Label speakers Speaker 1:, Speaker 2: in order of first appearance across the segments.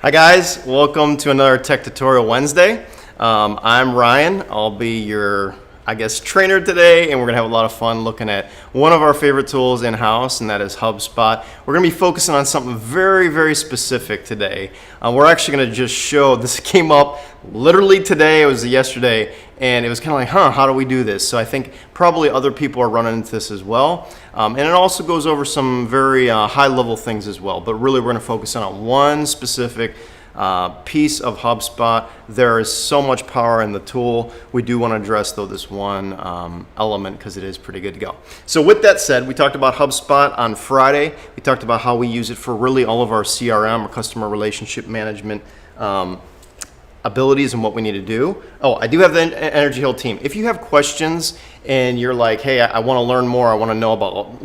Speaker 1: Hi guys, welcome to another Tech Tutorial Wednesday. I'm Ryan. I'll be your, trainer today, and we're gonna have a lot of fun looking at one of our favorite tools in-house, and that is HubSpot. We're gonna be focusing on something very, very specific today. We're actually gonna just show, this came up literally today, it was yesterday, and it was kind of like, how do we do this? So I think probably other people are running into this as well. And it also goes over some very high-level things as well, but really we're gonna focus on one specific piece of HubSpot. There is so much power in the tool. We do want to address though this one element because it is pretty good to go. So with that said, we talked about HubSpot on Friday. We talked about how we use it for really all of our CRM or customer relationship management abilities and what we need to do. Oh, I do have the EnergyHill team. If you have questions and you're like, hey, I want to learn more, I want to know about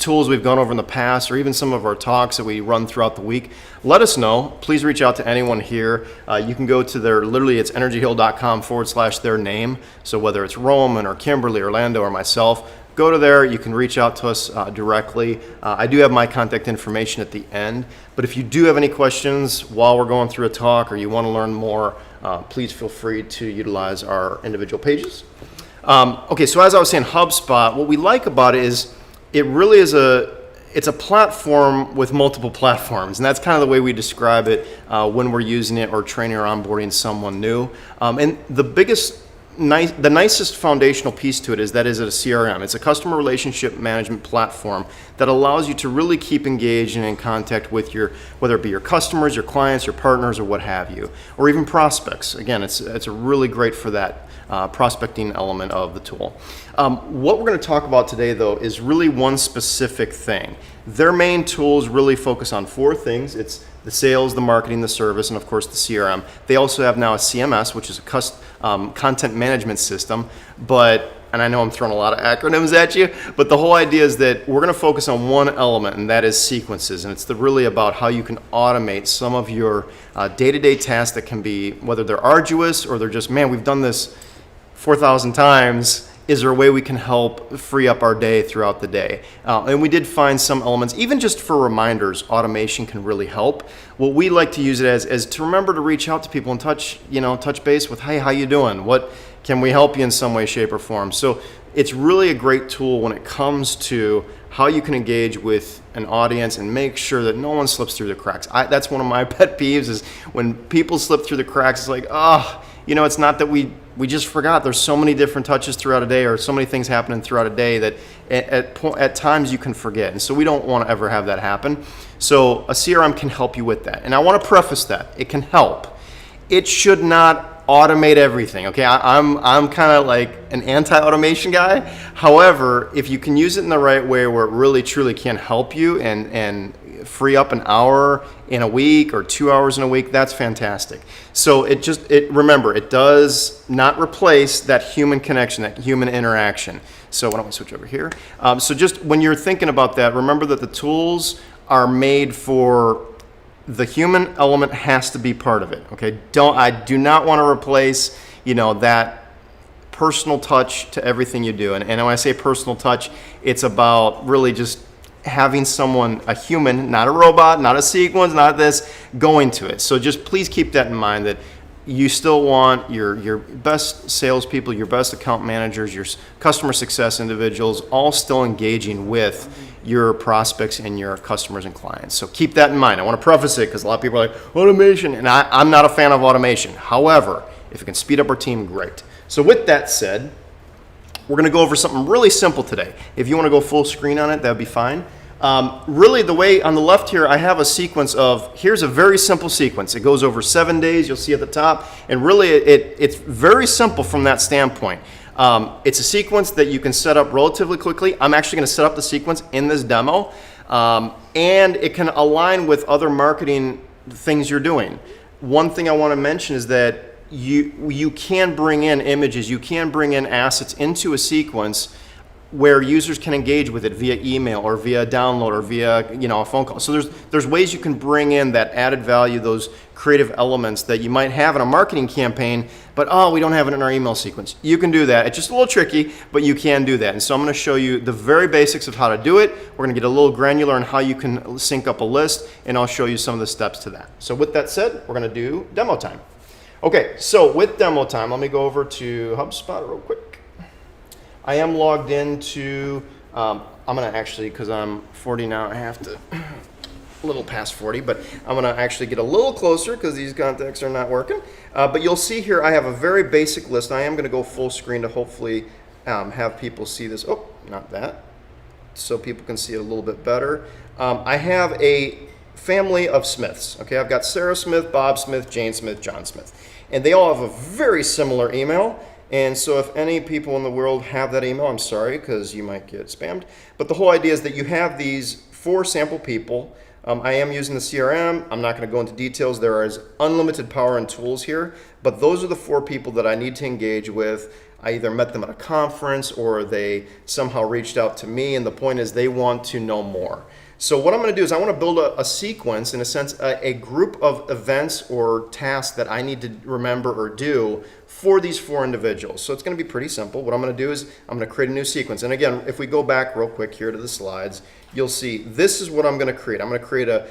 Speaker 1: tools we've gone over in the past, or even some of our talks that we run throughout the week, let us know. Please reach out to anyone here. You can go to it's energyhill.com/their name. So whether it's Roman or Kimberly, Orlando, or myself, go to there. You can reach out to us directly. I do have my contact information at the end. But if you do have any questions while we're going through a talk or you want to learn more, please feel free to utilize our individual pages. Okay, so as I was saying, HubSpot, what we like about it is it really is it's a platform with multiple platforms, and that's kind of the way we describe it when we're using it or training or onboarding someone new. And the nicest foundational piece to it is that is a CRM. It's a customer relationship management platform that allows you to really keep engaged and in contact with whether it be your customers, your clients, your partners, or what have you, or even prospects. Again, it's really great for that prospecting element of the tool. What we're going to talk about today, though, is really one specific thing. Their main tools really focus on four things. It's the sales, the marketing, the service, and of course the CRM. They also have now a CMS, which is a content management system, and I know I'm throwing a lot of acronyms at you, but the whole idea is that we're gonna focus on one element, and that is sequences, and it's really about how you can automate some of your day-to-day tasks that can be, whether they're arduous or they're just, man, we've done this 4,000 times, is there a way we can help free up our day throughout the day? And we did find some elements, even just for reminders, automation can really help. What we like to use it as is to remember to reach out to people and touch base with, hey, how you doing? What can we help you in some way, shape, or form? So it's really a great tool when it comes to how you can engage with an audience and make sure that no one slips through the cracks. That's one of my pet peeves is when people slip through the cracks, it's like, it's not that we just forgot. There's so many different touches throughout a day, or so many things happening throughout a day that at times you can forget. And so we don't want to ever have that happen. So a CRM can help you with that. And I want to preface that. It can help. It should not automate everything, okay? I'm kind of like an anti-automation guy. However, if you can use it in the right way where it really truly can help you and free up an hour in a week or 2 hours in a week, that's fantastic. So remember, it does not replace that human connection, that human interaction. So why don't we switch over here? So just when you're thinking about that, remember that the tools are made for the human element has to be part of it, okay? I do not want to replace, that personal touch to everything you do. And when I say personal touch, it's about really just having someone, a human, not a robot, not a sequence, not this, going to it. So just please keep that in mind, that you still want your best salespeople, your best account managers, your customer success individuals, all still engaging with your prospects and your customers and clients. So keep that in mind. I want to preface it because a lot of people are like, automation, and I'm not a fan of automation. However, if it can speed up our team, great. So with that said, we're going to go over something really simple today. If you want to go full screen on it, that would be fine. Really, the way on the left here, I have a sequence here's a very simple sequence. It goes over 7 days, you'll see at the top, and really it's very simple from that standpoint. It's a sequence that you can set up relatively quickly. I'm actually going to set up the sequence in this demo, and it can align with other marketing things you're doing. One thing I want to mention is that you can bring in images, you can bring in assets into a sequence where users can engage with it via email or via download or via a phone call. So there's ways you can bring in that added value, those creative elements that you might have in a marketing campaign, but we don't have it in our email sequence. You can do that. It's just a little tricky, but you can do that. And so I'm going to show you the very basics of how to do it. We're going to get a little granular on how you can sync up a list, and I'll show you some of the steps to that. So with that said, we're going to do demo time. Okay, so with demo time, let me go over to HubSpot real quick. I am logged into, I'm going to actually, because I'm 40 now, I have to, a little past 40, but I'm going to actually get a little closer because these contacts are not working. But you'll see here I have a very basic list. I am going to go full screen to hopefully have people see this. Oh, not that. So people can see it a little bit better. I have a family of Smiths. Okay, I've got Sarah Smith, Bob Smith, Jane Smith, John Smith. And they all have a very similar email. And so if any people in the world have that email, I'm sorry, because you might get spammed. But the whole idea is that you have these 4 sample people. I am using the CRM. I'm not going to go into details. There is unlimited power and tools here. But those are the 4 people that I need to engage with. I either met them at a conference or they somehow reached out to me. And the point is they want to know more. So what I'm going to do is I want to build a sequence, in a sense, a group of events or tasks that I need to remember or do for these 4 individuals. So it's going to be pretty simple. What I'm going to do is I'm going to create a new sequence. And again, if we go back real quick here to the slides, you'll see this is what I'm going to create. I'm going to create a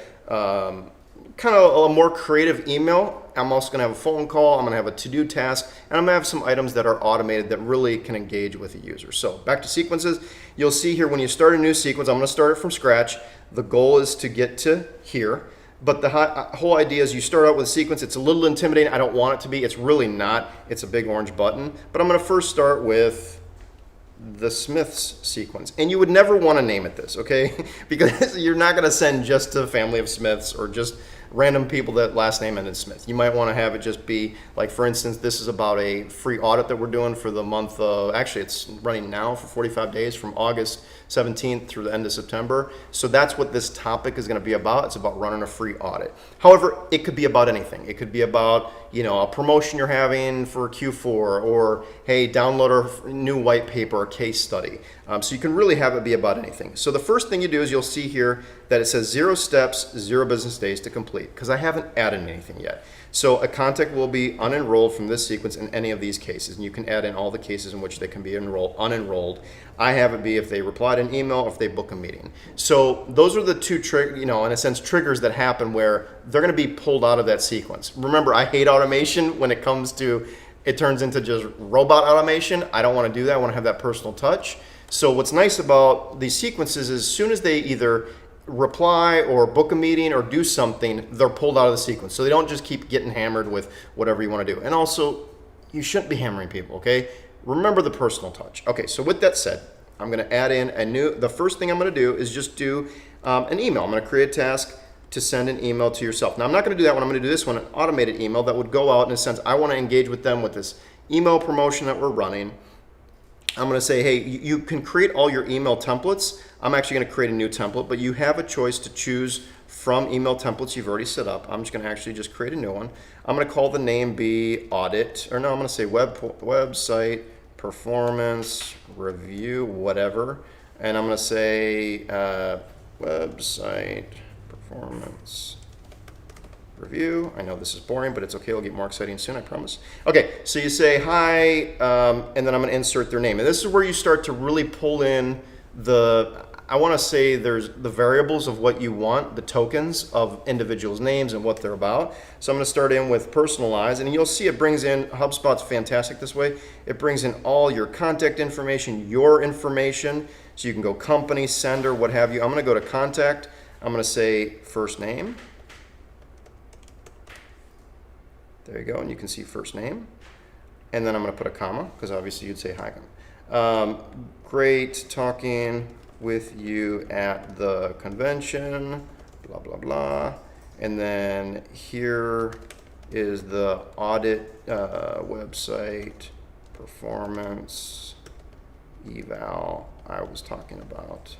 Speaker 1: kind of a more creative email. I'm also going to have a phone call. I'm going to have a to-do task, and I'm going to have some items that are automated that really can engage with the user. So back to sequences. You'll see here when you start a new sequence, I'm going to start it from scratch. The goal is to get to here. But the whole idea is you start out with a sequence. It's a little intimidating. I don't want it to be. It's really not. It's a big orange button. But I'm going to first start with the Smiths sequence. And you would never want to name it this, okay? Because you're not going to send just to a family of Smiths or just random people that last name ended Smith. You might want to have it just be, like, for instance, this is about a free audit that we're doing for the month of, actually it's running now for 45 days from August 17th through the end of September. So that's what this topic is going to be about. It's about running a free audit. However, it could be about anything. It could be about, a promotion you're having for Q4, or hey, download a new white paper or case study. So you can really have it be about anything. So the first thing you do is you'll see here that it says 0 steps, 0 business days to complete, because I haven't added anything yet. So a contact will be unenrolled from this sequence in any of these cases, and you can add in all the cases in which they can be unenrolled. I have it be if they reply to an email or if they book a meeting. So those are the 2 in a sense, triggers that happen where they're going to be pulled out of that sequence. Remember, I hate automation when it comes to it turns into just robot automation. I don't want to do that. I want to have that personal touch. So what's nice about these sequences is as soon as they either reply or book a meeting or do something, they're pulled out of the sequence. So they don't just keep getting hammered with whatever you want to do. And also, you shouldn't be hammering people, okay? Remember the personal touch. Okay, so with that said, I'm going to add in the first thing I'm going to do is just do an email. I'm going to create a task to send an email to yourself. Now, I'm not going to do that one. I'm going to do this one, an automated email that would go out in a sense. I want to engage with them with this email promotion that we're running. I'm going to say, hey, you can create all your email templates. I'm actually going to create a new template, but you have a choice to choose from email templates you've already set up. I'm just going to actually just create a new one. I'm going to call the name be audit, or no, I'm going to say website performance review, whatever. And I'm going to say website performance review. I know this is boring, but it's okay. It'll get more exciting soon, I promise. Okay, so you say hi, and then I'm going to insert their name. And this is where you start to really pull in I want to say there's the variables of what you want, the tokens of individuals' names and what they're about. So I'm going to start in with personalize, and you'll see it brings in, HubSpot's fantastic this way. It brings in all your contact information, your information, so you can go company, sender, what have you. I'm going to go to contact. I'm going to say first name. There you go, and you can see first name. And then I'm going to put a comma, because obviously you'd say hi. Great talking with you at the convention, blah, blah, blah. And then here is the audit website performance eval I was talking about.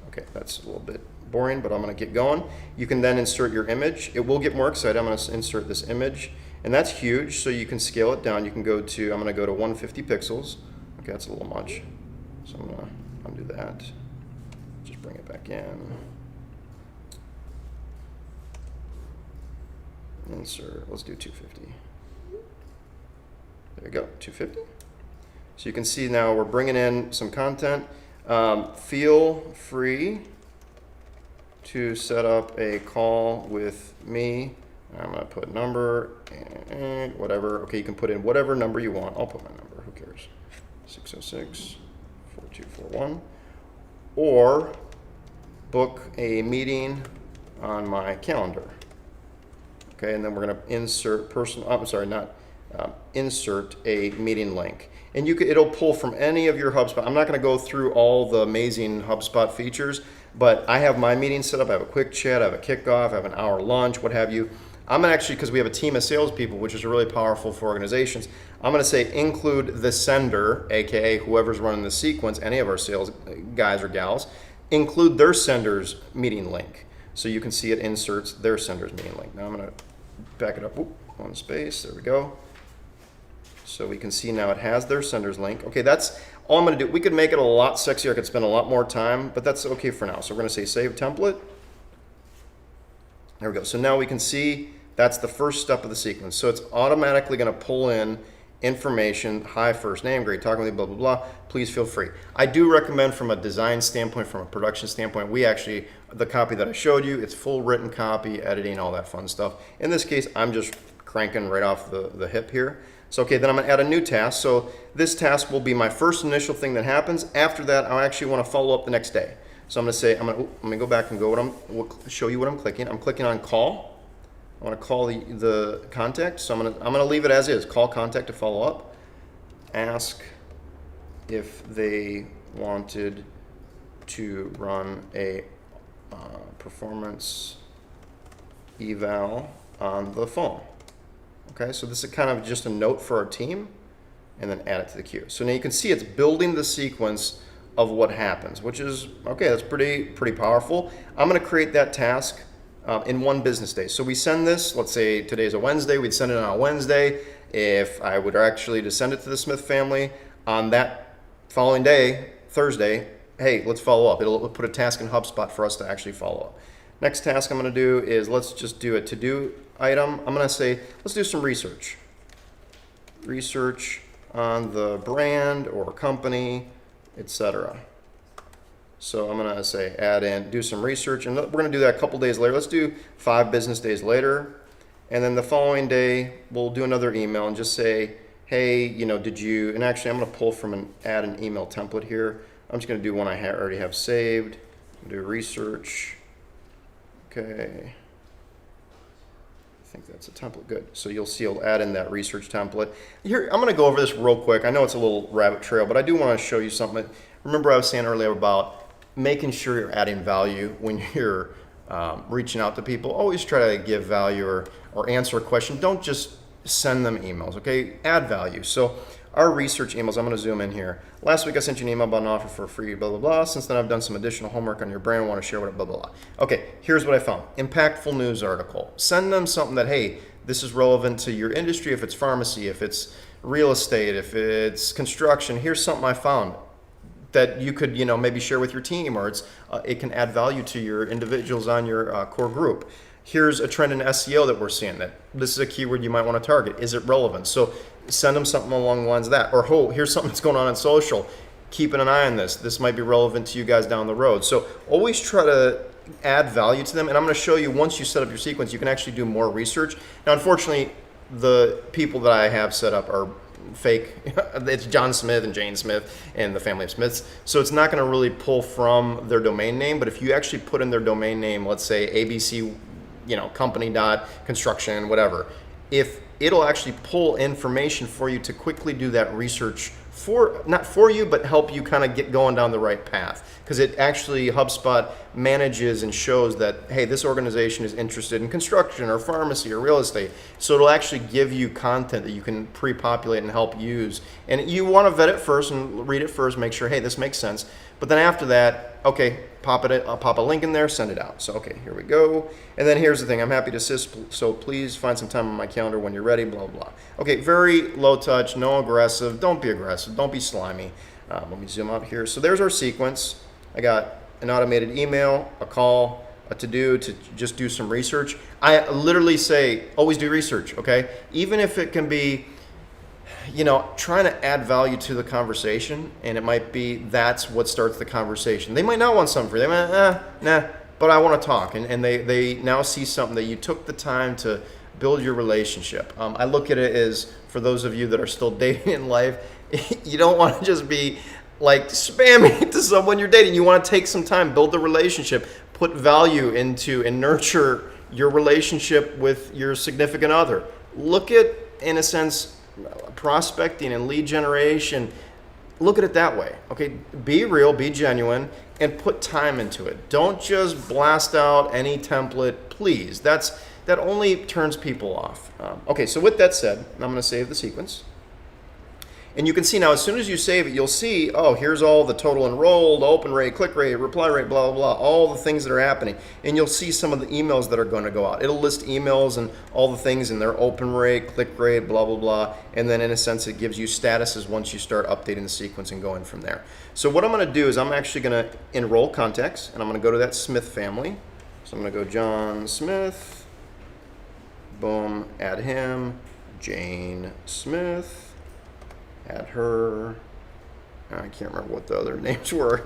Speaker 1: Okay, that's a little bit boring, but I'm going to get going. You can then insert your image. It will get more exciting. I'm going to insert this image, and that's huge, so you can scale it down. You can go to, I'm going to go to 150 pixels. Okay, Okay, that's a little much. So I'm gonna undo that. Just bring it back in. Insert, let's do 250. There you go, 250. So you can see now we're bringing in some content. Feel free to set up a call with me. I'm gonna put number and whatever. Okay, you can put in whatever number you want. I'll put my number, who cares? 606-4241. Or book a meeting on my calendar. Okay, and then we're gonna insert insert a meeting link. And it'll pull from any of your HubSpot. I'm not gonna go through all the amazing HubSpot features, but I have my meeting set up. I have a quick chat, I have a kickoff, I have an hour lunch, what have you. I'm gonna actually, because we have a team of salespeople, which is really powerful for organizations, I'm gonna say include the sender, AKA whoever's running the sequence, any of our sales guys or gals, include their sender's meeting link. So you can see it inserts their sender's meeting link. Now I'm gonna back it up, one space, there we go. So we can see now it has their sender's link. Okay, that's all I'm gonna do. We could make it a lot sexier, I could spend a lot more time, but that's okay for now. So we're gonna say save template. There we go. So now we can see that's the first step of the sequence. So it's automatically gonna pull in information, hi, first name, great talking with you, blah, blah, blah. Please feel free. I do recommend from a design standpoint, from a production standpoint, the copy that I showed you, it's full written copy, editing, all that fun stuff. In this case, I'm just cranking right off the hip here. So, okay, then I'm gonna add a new task. So this task will be my first initial thing that happens. After that, I actually wanna follow up the next day. So I'm gonna say, I'm gonna go back and we'll show you what I'm clicking. I'm clicking on call. I want to call the contact, so I'm gonna leave it as is. Call contact to follow up. Ask if they wanted to run a performance eval on the phone. Okay, so this is kind of just a note for our team, and then add it to the queue. So now you can see it's building the sequence of what happens, which is okay. That's pretty powerful. I'm gonna create that task in one business day. So we send this, let's say today's a Wednesday, we'd send it on a Wednesday. If I would actually just send it to the Smith family on that following day, Thursday, hey, let's follow up. It'll put a task in HubSpot for us to actually follow up. Next task I'm gonna do is, let's just do a to-do item. I'm gonna say, let's do some research. Research on the brand or company, etc. So I'm gonna say add in, do some research, and we're gonna do that a couple days later. Let's do 5 business days later. And then the following day, we'll do another email and just say, hey, did you, and actually I'm gonna pull from add an email template here. I'm just gonna do one I already have saved. Do research, okay. I think that's a template, good. So you'll see I'll add in that research template. Here, I'm gonna go over this real quick. I know it's a little rabbit trail, but I do wanna show you something. Remember I was saying earlier about making sure you're adding value when you're reaching out to people. Always try to give value or answer a question. Don't just send them emails, okay? Add value. So our research emails, I'm gonna zoom in here. Last week I sent you an email about an offer for free, blah, blah, blah. Since then I've done some additional homework on your brand, want to share what, blah, blah, blah. Okay, here's what I found. Impactful news article. Send them something that, hey, this is relevant to your industry, if it's pharmacy, if it's real estate, if it's construction. Here's something I found that you could, maybe share with your team, or it can add value to your individuals on your core group. Here's a trend in SEO that we're seeing, that this is a keyword you might want to target. Is it relevant? So send them something along the lines of that. Or, oh, here's something that's going on social. Keeping an eye on this. This might be relevant to you guys down the road. So always try to add value to them. And I'm going to show you, once you set up your sequence, you can actually do more research. Now, unfortunately, the people that I have set up are fake. It's John Smith and Jane Smith and the family of Smiths. So it's not going to really pull from their domain name. But if you actually put in their domain name, let's say ABC, company dot construction, whatever, if it'll actually pull information for you to quickly do that research not for you, but help you kind of get going down the right path. Because it actually, HubSpot manages and shows that, hey, this organization is interested in construction or pharmacy or real estate. So it'll actually give you content that you can pre-populate and help use. And you want to vet it first and read it first, make sure, hey, this makes sense. But then after that, okay, pop a link in there, send it out. So, okay, here we go. And then here's the thing, I'm happy to assist, so please find some time on my calendar when you're ready. ready, blah, blah, blah. Okay, very low touch, no aggressive. Don't be aggressive. Don't be slimy. Let me zoom out here. So there's our sequence. I got an automated email, a call, a to-do to just do some research. I literally say, always do research, okay? Even if it can be, trying to add value to the conversation, and it might be that's what starts the conversation. They might not want something for you. They might, nah, but I want to talk. And they now see something that you took the time to build your relationship. I look at it as, for those of you that are still dating in life, you don't want to just be like spamming to someone you're dating. You want to take some time, build the relationship, put value into and nurture your relationship with your significant other. Look at, in a sense, prospecting and lead generation. Look at it that way. Okay, be real, be genuine, and put time into it. Don't just blast out any template, please. That only turns people off. Okay, so with that said, I'm going to save the sequence. And you can see now, as soon as you save it, you'll see, oh, here's all the total enrolled, open rate, click rate, reply rate, blah, blah, blah, all the things that are happening. And you'll see some of the emails that are going to go out. It'll list emails and all the things in their open rate, click rate, blah, blah, blah. And then in a sense, it gives you statuses once you start updating the sequence and going from there. So what I'm going to do is I'm actually going to enroll contacts, and I'm going to go to that Smith family. So I'm going to go John Smith, boom, add him, Jane Smith. Add her. I can't remember what the other names were.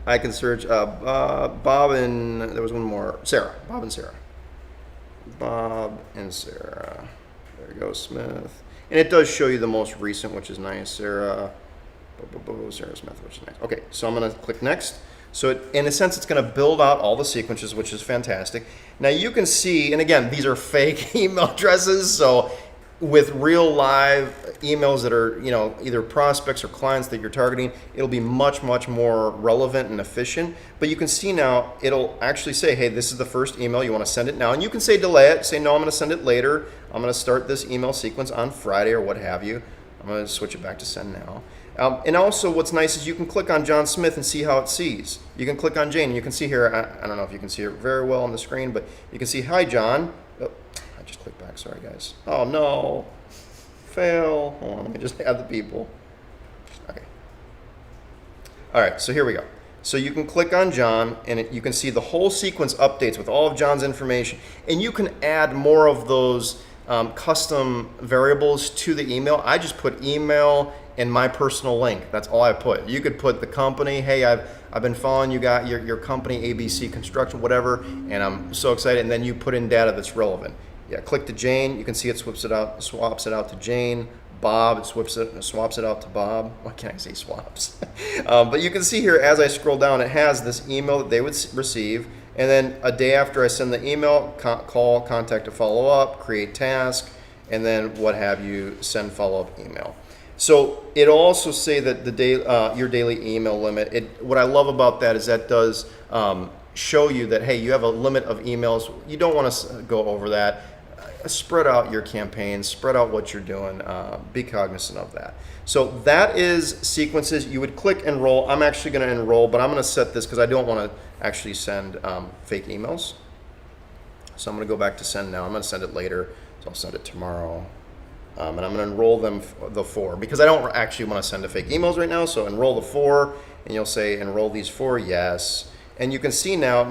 Speaker 1: I can search Bob and there was one more. Sarah. Bob and Sarah. Bob and Sarah. There you go, Smith. And it does show you the most recent, which is nice. Sarah. Sarah Smith, which is nice. Okay, so I'm going to click next. So in a sense, it's going to build out all the sequences, which is fantastic. Now you can see, and again, these are fake email addresses, so with real live emails that are, either prospects or clients that you're targeting, it'll be much, much more relevant and efficient. But you can see now, it'll actually say, hey, this is the first email, you want to send it now. And you can say delay it, say, no, I'm going to send it later. I'm going to start this email sequence on Friday or what have you. I'm going to switch it back to send now. And also what's nice is you can click on John Smith and see how it sees. You can click on Jane, and you can see here, I don't know if you can see it very well on the screen, but you can see, hi, John. Just click back, sorry guys. Oh no, fail. Hold on, let me just add the people. Okay. All right, so here we go. So you can click on John, and you can see the whole sequence updates with all of John's information, and you can add more of those custom variables to the email. I just put email and my personal link. That's all I put. You could put the company, hey, I've been following you, got your company, ABC Construction, whatever, and I'm so excited, and then you put in data that's relevant. Yeah, click to Jane. You can see it swaps it out to Jane. Bob, it swaps it out to Bob. Why can't I say swaps? But you can see here as I scroll down, it has this email that they would receive, and then a day after I send the email, call, contact to follow up, create task, and then what have you, send follow up email. So it'll also say that your daily email limit. What I love about that is that does show you that, hey, you have a limit of emails. You don't want to go over that. Spread out your campaigns, spread out what you're doing, be cognizant of that. So that is sequences. You would click enroll. I'm actually going to enroll, but I'm going to set this because I don't want to actually send fake emails. So I'm going to go back to send now. I'm going to send it later, so I'll send it tomorrow. And I'm going to enroll them, the 4, because I don't actually want to send the fake emails right now. So enroll the 4, and you'll say enroll these 4, yes. And you can see now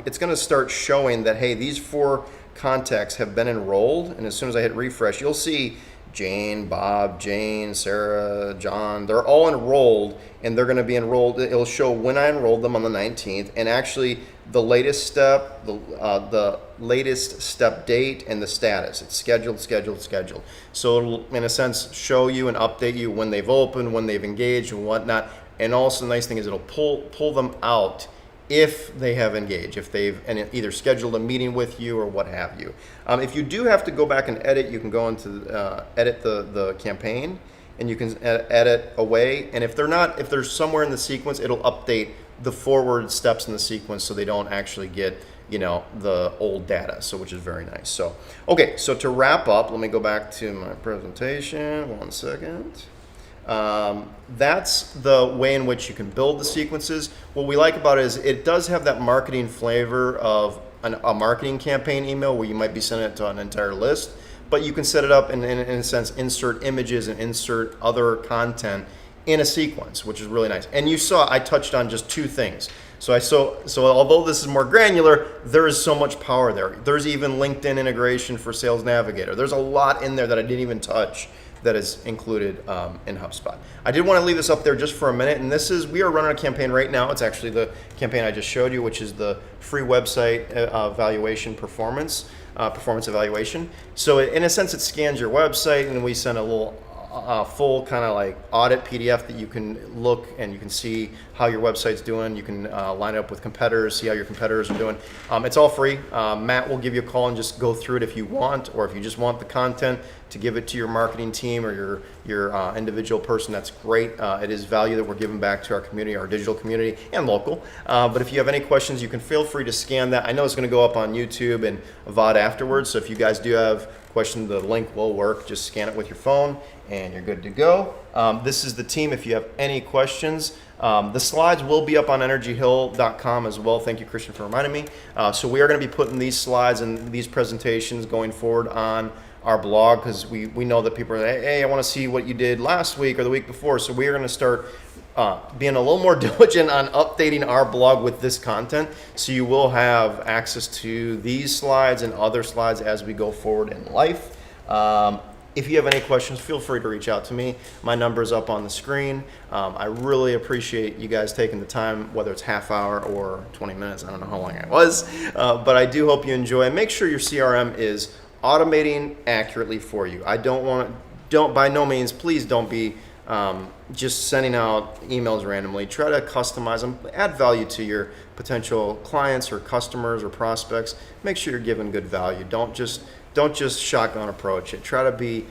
Speaker 1: it's going to start showing that, hey, these 4 contacts have been enrolled, and as soon as I hit refresh, you'll see Jane, Bob, Jane, Sarah, John, they're all enrolled, and they're going to be enrolled. It'll show when I enrolled them on the 19th, and actually the latest step, the latest step date, and the status. It's scheduled. So it'll, in a sense, show you and update you when they've opened, when they've engaged, and whatnot. And also the nice thing is it'll pull them out if they have engaged, if they've either scheduled a meeting with you or what have you. If you do have to go back and edit, you can go into edit the campaign, and you can edit away. And if they're somewhere in the sequence, it'll update the forward steps in the sequence so they don't actually get the old data, so which is very nice. So okay, so to wrap up, let me go back to my presentation. 1 second. That's the way in which you can build the sequences. What we like about it is it does have that marketing flavor of a marketing campaign email where you might be sending it to an entire list, but you can set it up and in a sense insert images and insert other content in a sequence, which is really nice. And you saw I touched on just 2 things. So although this is more granular, there is so much power there. There's even LinkedIn integration for Sales Navigator. There's a lot in there that I didn't even touch that is included in HubSpot. I did want to leave this up there just for a minute, and we are running a campaign right now. It's actually the campaign I just showed you, which is the free website evaluation performance evaluation. So in a sense, it scans your website, and we send a little full kind of like audit PDF that you can look and you can see how your website's doing. You can line it up with competitors, see how your competitors are doing. It's all free. Matt will give you a call and just go through it if you want, or if you just want the content to give it to your marketing team or your individual person, that's great. It is value that we're giving back to our community, our digital community, and local. But if you have any questions, you can feel free to scan that. I know it's going to go up on YouTube and VOD afterwards, so if you guys do have questions, the link will work. Just scan it with your phone and you're good to go. This is the team if you have any questions. The slides will be up on energyhill.com as well. Thank you, Christian, for reminding me. So we are going to be putting these slides and these presentations going forward on our blog, because we know that people are like, hey, I want to see what you did last week or the week before. So we are going to start being a little more diligent on updating our blog with this content. So you will have access to these slides and other slides as we go forward in life. If you have any questions, feel free to reach out to me. My number is up on the screen. I really appreciate you guys taking the time, whether it's half hour or 20 minutes. I don't know how long it was, but I do hope you enjoy. And make sure your CRM is automating accurately for you. Don't by no means, please don't be just sending out emails randomly. Try to customize them, add value to your potential clients or customers or prospects. Make sure you're giving good value. Don't just shotgun approach it. Try to be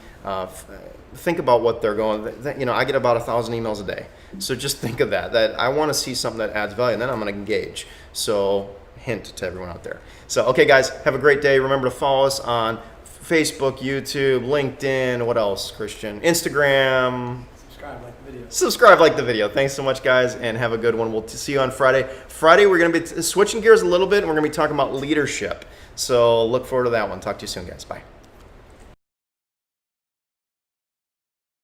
Speaker 1: think about what they're going. I get about 1,000 emails a day, so just think of that I want to see something that adds value, and then I'm going to engage. So hint to everyone out there. So okay, guys, have a great day. Remember to follow us on Facebook, YouTube, LinkedIn. What else, Christian? Instagram. Subscribe, like the video. Thanks so much, guys, and have a good one. We'll see you on Friday. Friday, we're going to be switching gears a little bit, and we're going to be talking about leadership. So look forward to that one. Talk to you soon, guys. Bye.